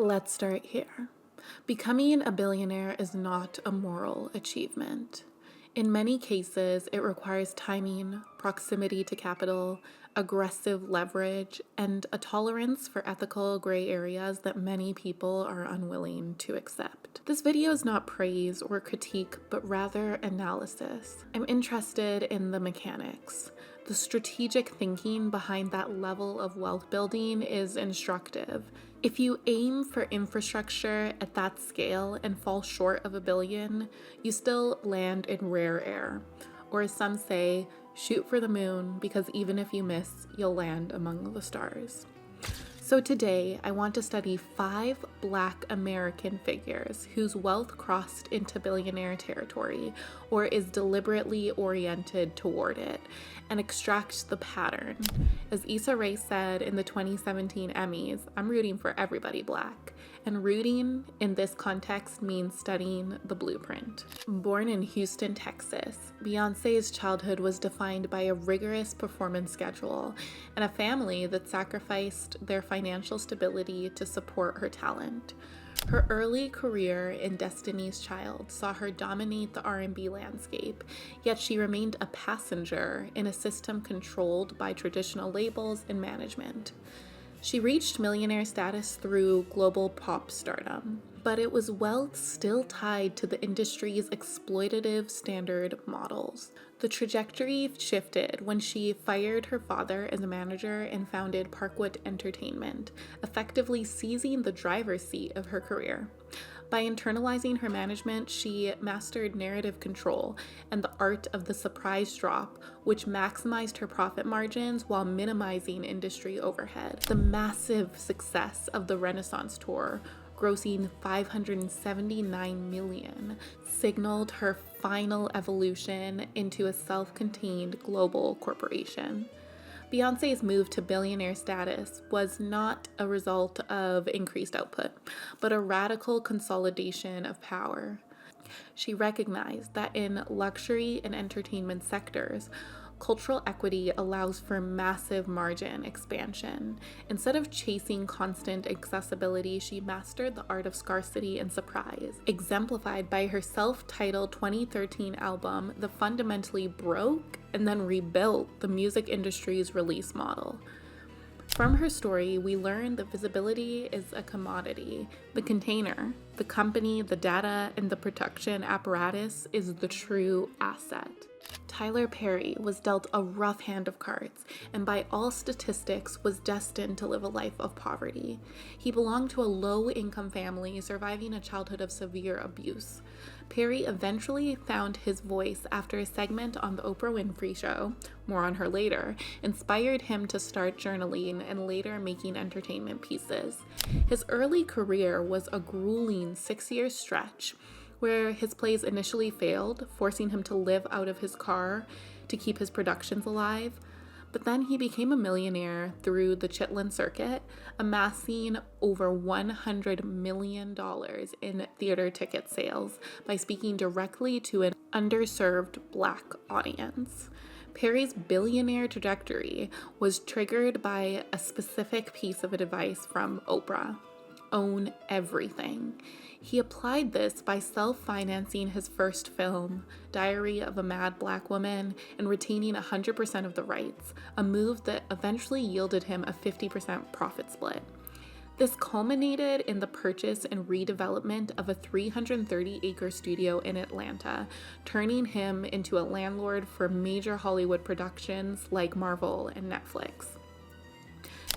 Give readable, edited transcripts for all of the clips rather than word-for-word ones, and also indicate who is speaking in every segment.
Speaker 1: Let's start here. Becoming a billionaire is not a moral achievement. In many cases, it requires timing, proximity to capital, aggressive leverage, and a tolerance for ethical gray areas that many people are unwilling to accept. This video is not praise or critique, but rather analysis. I'm interested in the mechanics. The strategic thinking behind that level of wealth building is instructive. If you aim for infrastructure at that scale and fall short of $1 billion, you still land in rare air. Or as some say, shoot for the moon, because even if you miss, you'll land among the stars. So today, I want to study 5 Black American figures whose wealth crossed into billionaire territory or is deliberately oriented toward it, and extract the pattern. As Issa Rae said in the 2017 Emmys, I'm rooting for everybody Black. And rooting in this context means studying the blueprint. Born in Houston, Texas, Beyoncé's childhood was defined by a rigorous performance schedule and a family that sacrificed their financial stability to support her talent. Her early career in Destiny's Child saw her dominate the R&B landscape, yet she remained a passenger in a system controlled by traditional labels and management. She reached millionaire status through global pop stardom, but it was wealth still tied to the industry's exploitative standard models. The trajectory shifted when she fired her father as a manager and founded Parkwood Entertainment, effectively seizing the driver's seat of her career. By internalizing her management, she mastered narrative control and the art of the surprise drop, which maximized her profit margins while minimizing industry overhead. The massive success of the Renaissance tour, grossing $579 million, signaled her final evolution into a self-contained global corporation. Beyoncé's move to billionaire status was not a result of increased output, but a radical consolidation of power. She recognized that in luxury and entertainment sectors, cultural equity allows for massive margin expansion. Instead of chasing constant accessibility, she mastered the art of scarcity and surprise, exemplified by her self-titled 2013 album that fundamentally broke and then rebuilt the music industry's release model. From her story, we learn that visibility is a commodity. The container, the company, the data, and the production apparatus is the true asset. Tyler Perry was dealt a rough hand of cards, and by all statistics was destined to live a life of poverty. He belonged to a low-income family, surviving a childhood of severe abuse. Perry eventually found his voice after a segment on the Oprah Winfrey Show, more on her later, inspired him to start journaling and later making entertainment pieces. His early career was a grueling 6-year stretch, where his plays initially failed, forcing him to live out of his car to keep his productions alive. But then he became a millionaire through the Chitlin circuit, amassing over $100 million in theater ticket sales by speaking directly to an underserved Black audience. Perry's billionaire trajectory was triggered by a specific piece of advice from Oprah: own everything. He applied this by self-financing his first film, Diary of a Mad Black Woman, and retaining 100% of the rights, a move that eventually yielded him a 50% profit split. This culminated in the purchase and redevelopment of a 330-acre studio in Atlanta, turning him into a landlord for major Hollywood productions like Marvel and Netflix.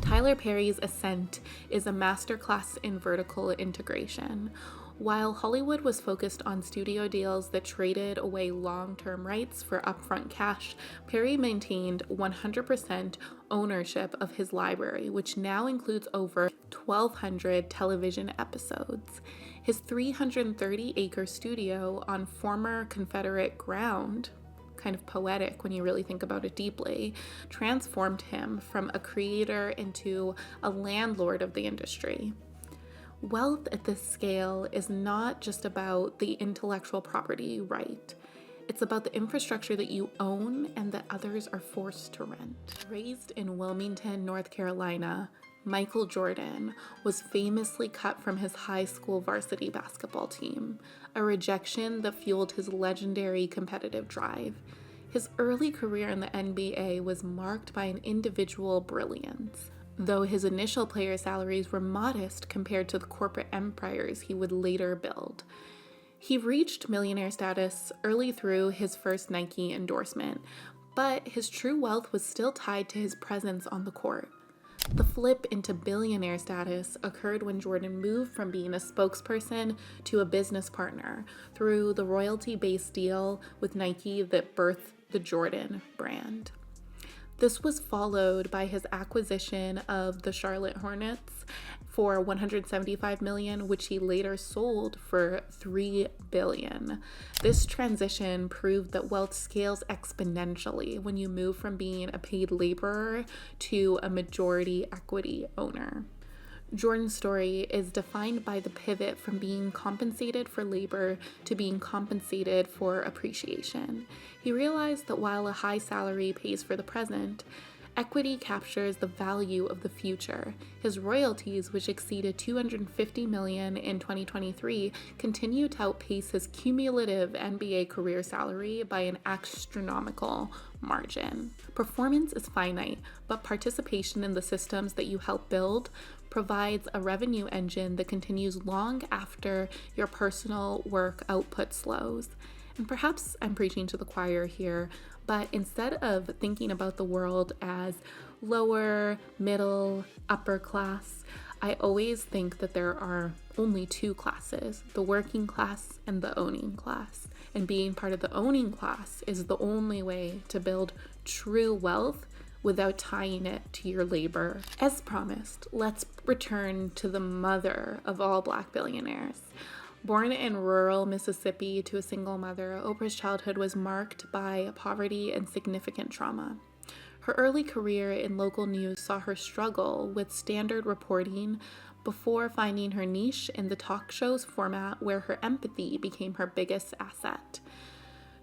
Speaker 1: Tyler Perry's ascent is a masterclass in vertical integration. While Hollywood was focused on studio deals that traded away long-term rights for upfront cash, Perry maintained 100% ownership of his library, which now includes over 1,200 television episodes. His 330-acre studio on former Confederate ground, kind of poetic when you really think about it deeply, transformed him from a creator into a landlord of the industry. Wealth at this scale is not just about the intellectual property right. It's about the infrastructure that you own and that others are forced to rent. Raised in Wilmington, North Carolina, Michael Jordan, was famously cut from his high school varsity basketball team, a rejection that fueled his legendary competitive drive. His early career in the NBA was marked by an individual brilliance, though his initial player salaries were modest compared to the corporate empires he would later build. He reached millionaire status early through his first Nike endorsement, but his true wealth was still tied to his presence on the court. The flip into billionaire status occurred when Jordan moved from being a spokesperson to a business partner through the royalty-based deal with Nike that birthed the Jordan brand. This was followed by his acquisition of the Charlotte Hornets for $175 million, which he later sold for $3 billion. This transition proved that wealth scales exponentially when you move from being a paid laborer to a majority equity owner. Jordan's story is defined by the pivot from being compensated for labor to being compensated for appreciation. He realized that while a high salary pays for the present, equity captures the value of the future. His royalties, which exceeded $250 million in 2023, continue to outpace his cumulative NBA career salary by an astronomical margin. Performance is finite, but participation in the systems that you help build provides a revenue engine that continues long after your personal work output slows. And perhaps I'm preaching to the choir here, but instead of thinking about the world as lower, middle, upper class, I always think that there are only two classes, the working class and the owning class. And being part of the owning class is the only way to build true wealth without tying it to your labor. As promised, let's return to the mother of all Black billionaires. Born in rural Mississippi to a single mother, Oprah's childhood was marked by poverty and significant trauma. Her early career in local news saw her struggle with standard reporting before finding her niche in the talk show's format, where her empathy became her biggest asset.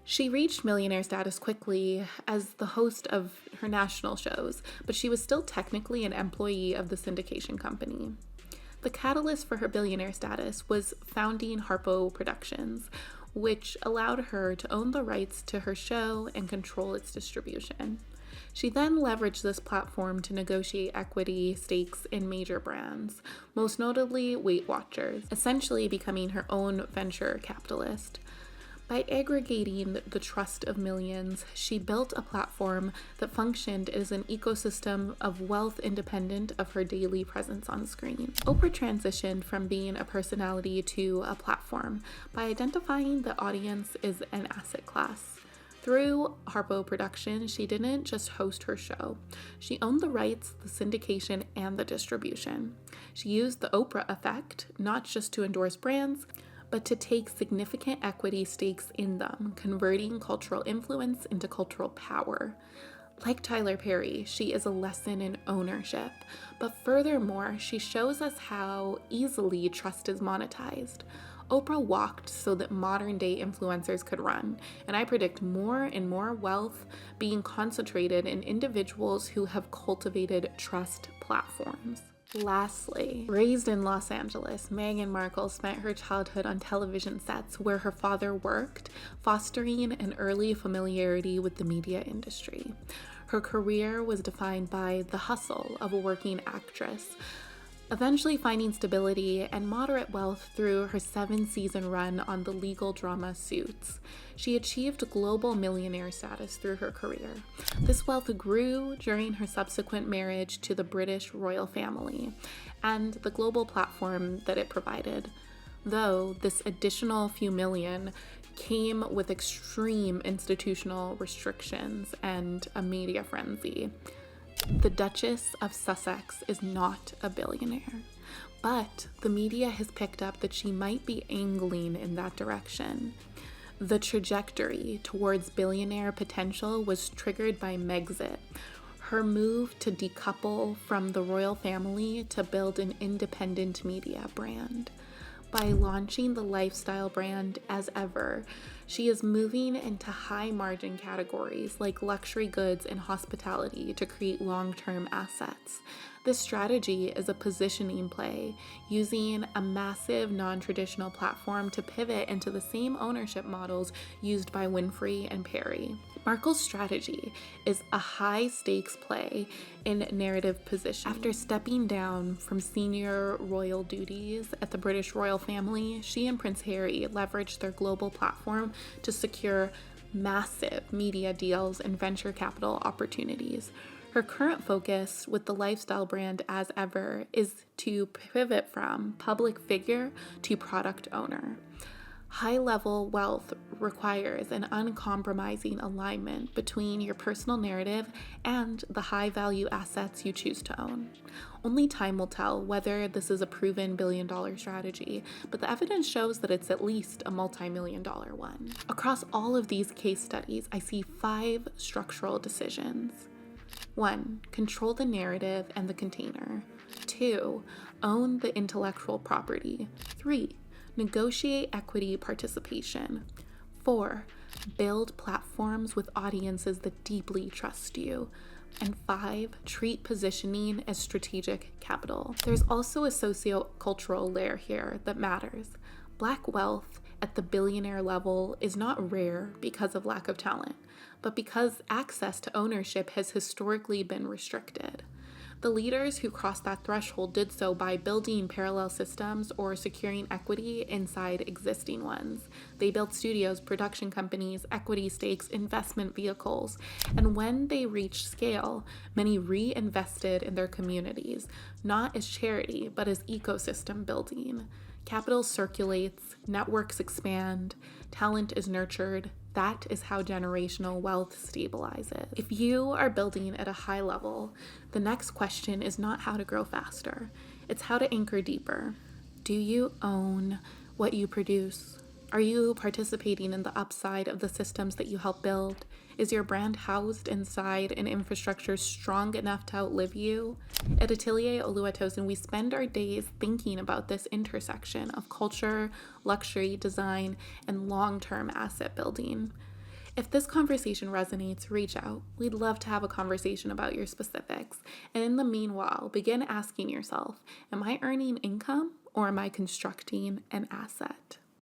Speaker 1: She reached millionaire status quickly as the host of her national shows, but she was still technically an employee of the syndication company. The catalyst for her billionaire status was founding Harpo Productions, which allowed her to own the rights to her show and control its distribution. She then leveraged this platform to negotiate equity stakes in major brands, most notably Weight Watchers, essentially becoming her own venture capitalist. By aggregating the trust of millions, she built a platform that functioned as an ecosystem of wealth independent of her daily presence on screen. Oprah transitioned from being a personality to a platform by identifying the audience as an asset class. Through Harpo Productions, she didn't just host her show. She owned the rights, the syndication, and the distribution. She used the Oprah effect, not just to endorse brands, but to take significant equity stakes in them, converting cultural influence into cultural power. Like Tyler Perry, she is a lesson in ownership, but furthermore, she shows us how easily trust is monetized. Oprah walked so that modern-day influencers could run, and I predict more and more wealth being concentrated in individuals who have cultivated trust platforms. Lastly, raised in Los Angeles, Meghan Markle spent her childhood on television sets where her father worked, fostering an early familiarity with the media industry. Her career was defined by the hustle of a working actress, eventually finding stability and moderate wealth through her 7-season run on the legal drama Suits. She achieved global millionaire status through her career. This wealth grew during her subsequent marriage to the British royal family and the global platform that it provided, though this additional few million came with extreme institutional restrictions and a media frenzy. The Duchess of Sussex is not a billionaire, but the media has picked up that she might be angling in that direction. The trajectory towards billionaire potential was triggered by Megxit, her move to decouple from the royal family to build an independent media brand. By launching the lifestyle brand As Ever, she is moving into high margin categories like luxury goods and hospitality to create long-term assets. This strategy is a positioning play, using a massive non-traditional platform to pivot into the same ownership models used by Winfrey and Perry. Markle's strategy is a high-stakes play in narrative position. After stepping down from senior royal duties at the British royal family, she and Prince Harry leveraged their global platform to secure massive media deals and venture capital opportunities. Her current focus with the lifestyle brand As Ever is to pivot from public figure to product owner. High-level wealth requires an uncompromising alignment between your personal narrative and the high-value assets you choose to own. Only time will tell whether this is a proven billion-dollar strategy, but the evidence shows that it's at least a multi-million-dollar one. Across all of these case studies, I see 5 structural decisions. 1. Control the narrative and the container. 2. Own the intellectual property. 3. Negotiate equity participation. 4. Build platforms with audiences that deeply trust you. And 5. Treat positioning as strategic capital. There's also a socio-cultural layer here that matters. Black wealth at the billionaire level is not rare because of lack of talent, but because access to ownership has historically been restricted. The leaders who crossed that threshold did so by building parallel systems or securing equity inside existing ones. They built studios, production companies, equity stakes, investment vehicles, and when they reached scale, many reinvested in their communities, not as charity, but as ecosystem building. Capital circulates, networks expand, talent is nurtured. That is how generational wealth stabilizes. If you are building at a high level, the next question is not how to grow faster. It's how to anchor deeper. Do you own what you produce? Are you participating in the upside of the systems that you help build? Is your brand housed inside an infrastructure strong enough to outlive you? At Atelier Oluwatosin, we spend our days thinking about this intersection of culture, luxury, design, and long-term asset building. If this conversation resonates, reach out. We'd love to have a conversation about your specifics. And in the meanwhile, begin asking yourself, am I earning income or am I constructing an asset?